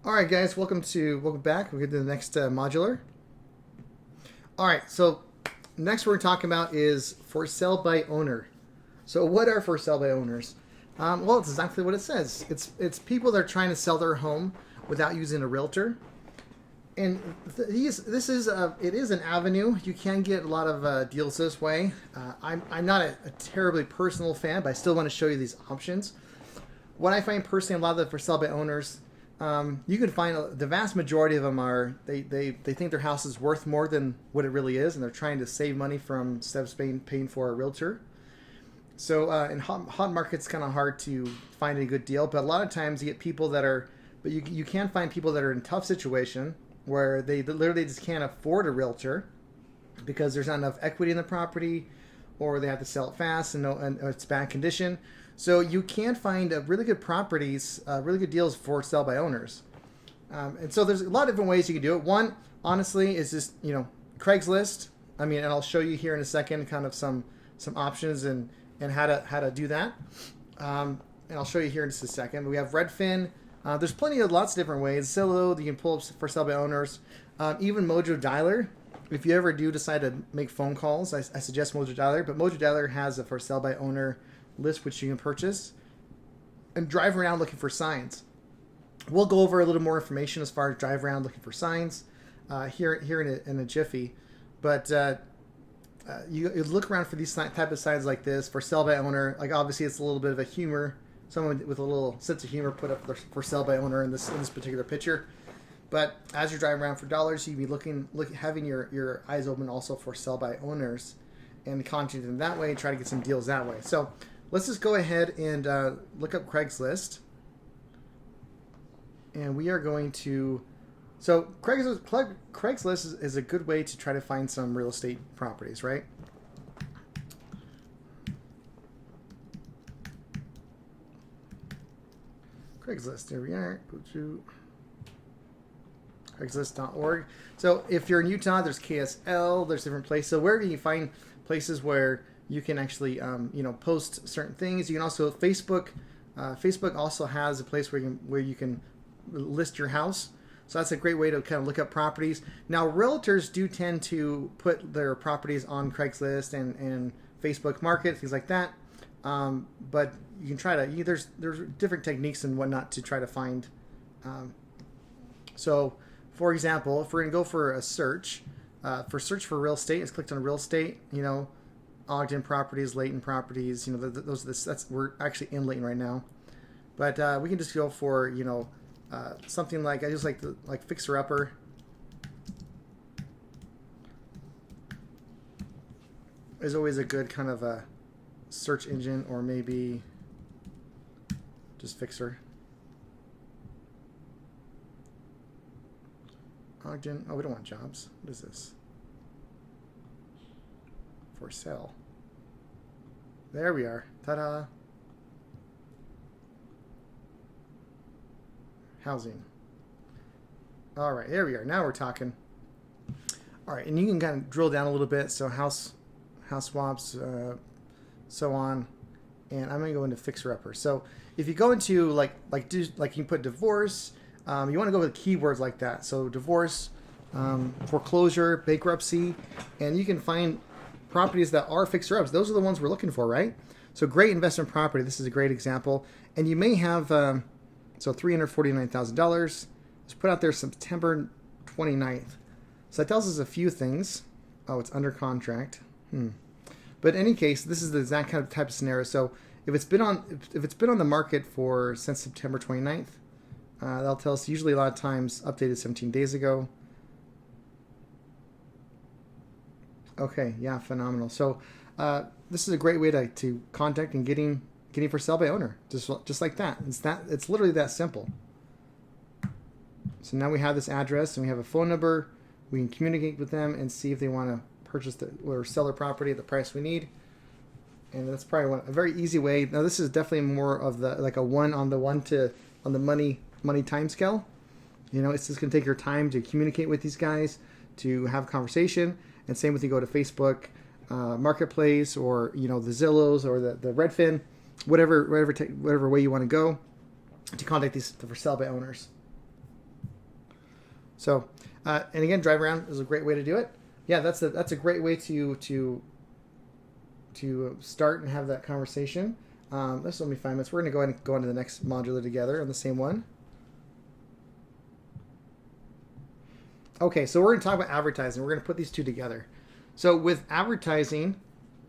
All right, guys, welcome back. We'll get to the next modular. All right, so next we're talking about is for sale by owner. So what are for sale by owners? Well, it's exactly what it says. It's people that are trying to sell their home without using a realtor. And it is an avenue. You can get a lot of deals this way. I'm not a terribly personal fan, but I still want to show you these options. What I find personally, a lot of the for sale by owners, you can find the vast majority of them are they think their house is worth more than what it really is, and they're trying to save money from instead of paying for a realtor. So in hot markets, it's kind of hard to find a good deal, but a lot of times you get people that are, but you can find people that are in a tough situation where they literally just can't afford a realtor because there's not enough equity in the property, or they have to sell it fast and it's bad condition. So you can find really good properties, really good deals for sell by owners. And so there's a lot of different ways you can do it. One, honestly, is just, Craigslist. And I'll show you here in a second kind of some options and how to do that. And I'll show you here in just a second. But we have Redfin. There's lots of different ways. Zillow, you can pull up for sell by owners. Even Mojo Dialer. If you ever do decide to make phone calls, I suggest Mojo Dialer. But Mojo Dialer has a for sale by owner list which you can purchase and drive around looking for signs. We'll go over a little more information as far as drive around looking for signs here in a jiffy. But you look around for these type of signs like this for sale by owner. Like obviously it's a little bit of a humor. Someone with a little sense of humor put up for sale by owner in this particular picture. But as you're driving around for dollars, you'd be having your eyes open also for sell by owners and contacting them that way and try to get some deals that way. So let's just go ahead and look up Craigslist. And we are going to... So Craigslist is a good way to try to find some real estate properties, right? Craigslist, there we are. Go to Craigslist.org. So if you're in Utah, there's KSL, there's different places. So where do you find places where you can actually, post certain things? You can also Facebook. Facebook also has a place where you can list your house. So that's a great way to kind of look up properties. Now, realtors do tend to put their properties on Craigslist and Facebook Market, things like that. But you can try to. There's different techniques and whatnot to try to find. So, for example, if we're going to go for a search for real estate, it's clicked on real estate. Ogden properties, Layton properties, we're actually in Layton right now, but we can just go for something like I just like Fixer Upper. Is always a good kind of a search engine, or maybe just Fixer. Ogden. Oh, we don't want jobs. What is this? For sale. There we are. Ta-da. Housing. All right, there we are. Now we're talking. All right, and you can kind of drill down a little bit. So house swaps, so on. And I'm gonna go into Fixer Upper. So if you go into like you can put divorce. You want to go with keywords like that. So divorce, foreclosure, bankruptcy, and you can find properties that are fixer-ups. Those are the ones we're looking for, right? So great investment property. This is a great example. And you may have, so $349,000. It's put out there September 29th. So that tells us a few things. Oh, it's under contract. But in any case, this is the exact kind of type of scenario. So if it's been on the market since September 29th, that'll tell us usually a lot of times updated 17 days ago. Okay, yeah, phenomenal. So this is a great way to contact and getting for sale by owner, just like that. It's literally that simple. So now we have this address and we have a phone number. We can communicate with them and see if they want to purchase or sell their property at the price we need. And that's probably a very easy way. Now this is definitely more of a one on the money time scale. It's just going to take your time to communicate with these guys, to have a conversation. And same with you go to Facebook Marketplace, or the Zillows or the Redfin, whatever way you want to go to contact these for sale by owners. So, and again, drive around is a great way to do it. Yeah, that's a great way to start and have that conversation. This will be 5 minutes. We're going to go ahead and go into the next modular together on the same one. Okay, so we're going to talk about advertising. We're going to put these two together. So with advertising,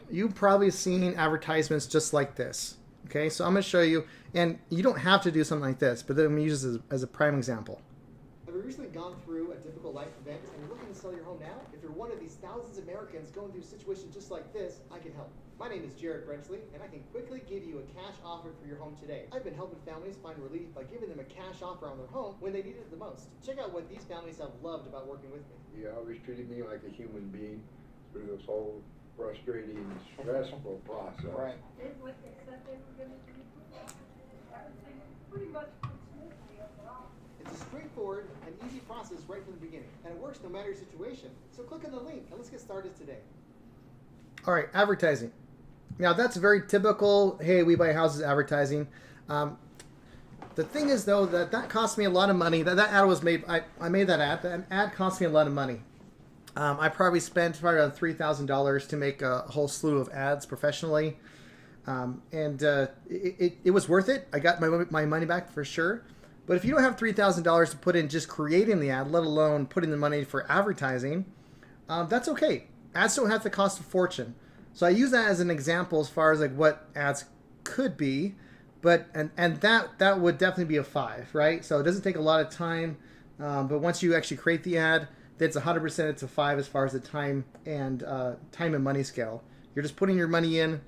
you've probably seen advertisements just like this. Okay, so I'm going to show you, and you don't have to do something like this, but then I'm going to use this as a prime example. Have you recently gone through a difficult life event and you're looking to sell your home now? If you're one of these thousands of Americans going through a situation just like this, I can help. My name is Brenchley, and I can quickly give you a cash offer for your home today. I've been helping families find relief by giving them a cash offer on their home when they need it the most. Check out what these families have loved about working with me. You always treated me like a human being through this whole frustrating, stressful process. Right. It's a straightforward and easy process right from the beginning, and it works no matter your situation. So click on the link and let's get started today. All right, advertising. Now that's very typical. Hey, we buy houses advertising. The thing is though that cost me a lot of money. That ad was made. I made that ad. That ad cost me a lot of money. I probably spent around $3,000 to make a whole slew of ads professionally, and it was worth it. I got my money back for sure. But if you don't have $3,000 to put in just creating the ad, let alone putting the money for advertising, that's okay. Ads don't have to cost a fortune. So I use that as an example as far as like what ads could be, but and that would definitely be a 5, right? So it doesn't take a lot of time, but once you actually create the ad, that's 100%. It's a 5 as far as the time and money scale. You're just putting your money in,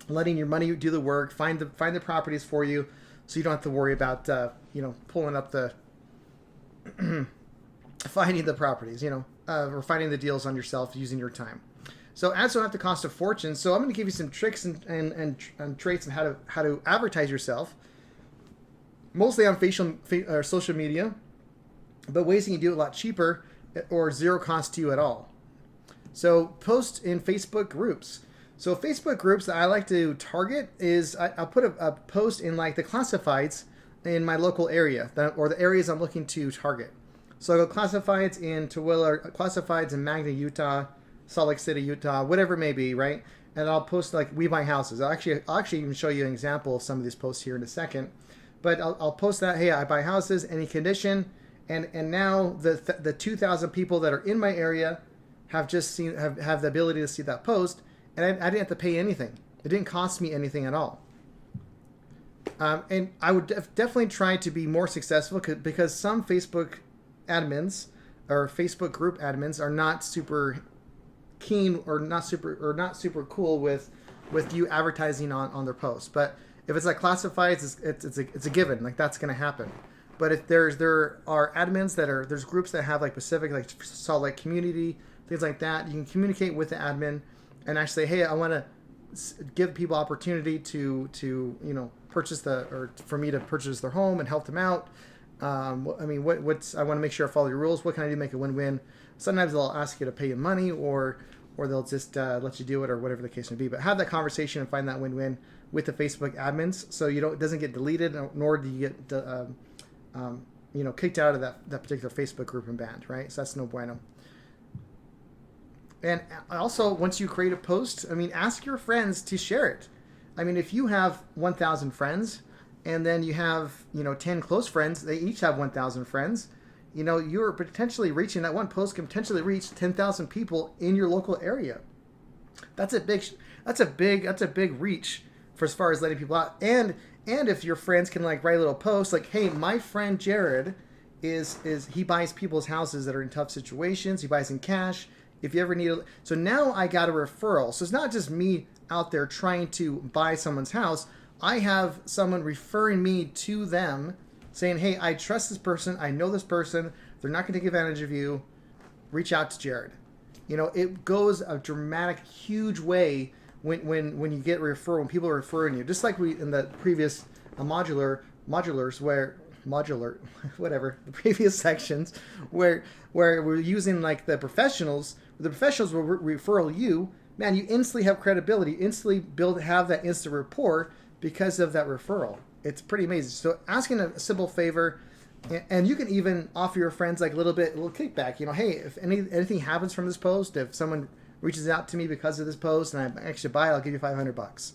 letting your money do the work, find the properties for you, so you don't have to worry about pulling up the finding the properties, or finding the deals on yourself using your time. So ads don't have to cost a fortune. So I'm going to give you some tricks and traits on how to advertise yourself, mostly on social media, but ways you can do it a lot cheaper or zero cost to you at all. So post in Facebook groups. So Facebook groups that I like to target is I'll put a post in like the classifieds in my local area or the areas I'm looking to target. So I'll go classifieds in Tooele, classifieds in Magna, Utah, Salt Lake City, Utah, whatever it may be, right? And I'll post like we buy houses. I'll actually even show you an example of some of these posts here in a second. But I'll post that, hey, I buy houses, any condition, and now the 2,000 people that are in my area have just seen have the ability to see that post, and I didn't have to pay anything. It didn't cost me anything at all. And I would definitely try to be more successful because some Facebook admins or Facebook group admins are not super keen or not super cool with you advertising on their posts. But if it's like classifieds, it's a given, like that's going to happen. But if there are admins there's groups that have like Pacific, like Salt Lake community, things like that, you can communicate with the admin and actually say, hey, I want to give people opportunity to purchase for me to purchase their home and help them out. I want to make sure I follow your rules. What can I do to make a win-win? Sometimes they'll ask you to pay you money or they'll just let you do it or whatever the case may be. But have that conversation and find that win-win with the Facebook admins so it doesn't get deleted, nor do you get kicked out of that particular Facebook group and banned, right? So that's no bueno. And also, once you create a post, ask your friends to share it. If you have 1,000 friends and then you have 10 close friends, they each have 1,000 friends, you're potentially reaching, that one post can potentially reach 10,000 people in your local area. That's a big reach for as far as letting people out. And if your friends can like write a little post like, hey, my friend Jared he buys people's houses that are in tough situations. He buys in cash. If you ever need so now I got a referral. So it's not just me out there trying to buy someone's house. I have someone referring me to them saying, hey, I trust this person. I know this person. They're not going to take advantage of you. Reach out to Jared. It goes a dramatic, huge way when you get a referral, when people are referring you. Just like we in the previous the previous sections where we're using like the professionals will refer you, man, you instantly have credibility, instantly have that instant rapport because of that referral. It's pretty amazing. So asking a simple favor, And you can even offer your friends like a little kickback. You know, hey, if anything happens from this post, if someone reaches out to me because of this post and I actually buy it, I'll give you $500.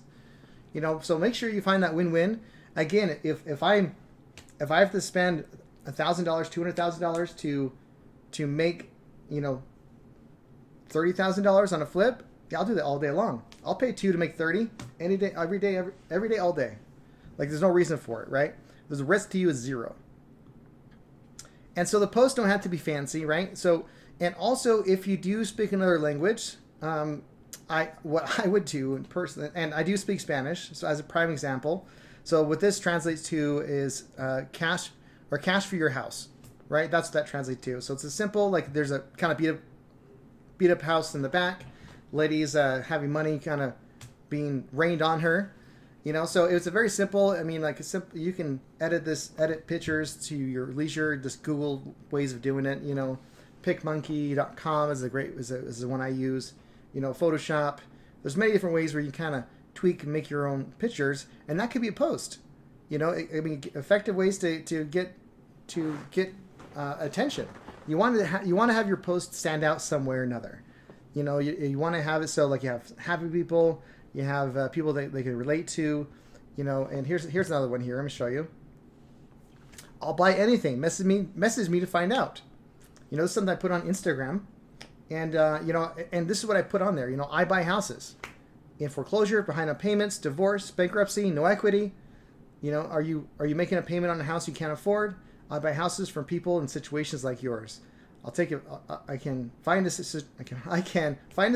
You know, so make sure you find that win-win. Again, if I have to spend $1,000, $200,000 to make, you know, $30,000 on a flip, yeah, I'll do that all day long. I'll pay $2 to make 30 any day, every day, all day. Like there's no reason for it, right? The risk to you is zero. And so the posts don't have to be fancy, right? So, and also if you do speak another language, what I would do in person, and I do speak Spanish, so as a prime example. So what this translates to is cash for your house, right? That's what that translates to. So it's a simple, like there's a kind of beat up house in the back, ladies having money kind of being rained on her, you know. So it's a very simple. I mean, like you can edit pictures to your leisure. Just Google ways of doing it. You know, PicMonkey.com is the one I use. You know, Photoshop. There's many different ways where you kind of tweak and make your own pictures, and that could be a post. You know, I mean, effective ways to get attention. You want to have your post stand out some way or another. You know, you want to have it so like you have happy people, you have people that they can relate to. You know, and here's another one here. I'm gonna show you. I'll buy anything. Message me to find out. You know, this is something I put on Instagram, and you know, and this is what I put on there. You know, I buy houses. In foreclosure, behind on payments, divorce, bankruptcy, no equity. You know, are you making a payment on a house you can't afford? I buy houses from people in situations like yours. I'll take it. I can find a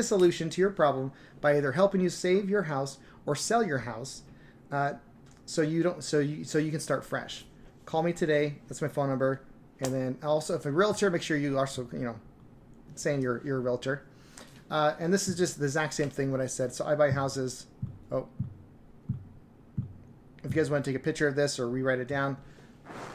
solution to your problem by either helping you save your house or sell your house, so you can start fresh. Call me today. That's my phone number. And then also, if a realtor, make sure you also saying you're a realtor. And this is just the exact same thing what I said. So I buy houses. Oh, if you guys want to take a picture of this or rewrite it down,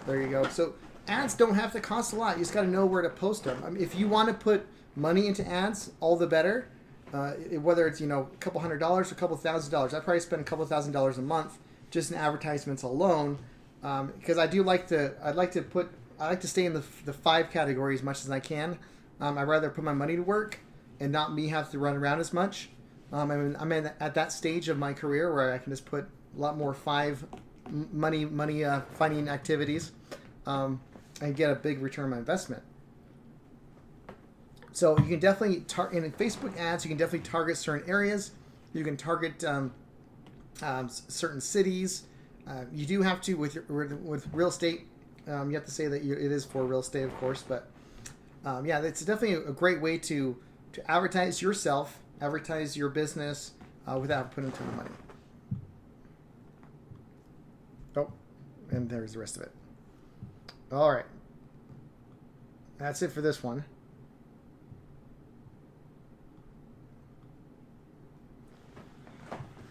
there you go. So ads don't have to cost a lot. You just got to know where to post them. I mean, if you want to put money into ads, all the better. Whether it's a couple $100 or a couple $1,000, I probably spend a couple $1,000 a month just in advertisements alone, because I like to stay in the 5 categories as much as I can. I'd rather put my money to work and not me have to run around as much. I'm at that stage of my career where I can just put a lot more 5 money finding activities, and get a big return on my investment. So you can definitely in Facebook ads, you can definitely target certain areas. You can target certain cities. You do have to with real estate. You have to say that it is for real estate, of course, but yeah, it's definitely a great way to advertise yourself, advertise your business without putting a ton of money. Oh, and there's the rest of it. All right. That's it for this one.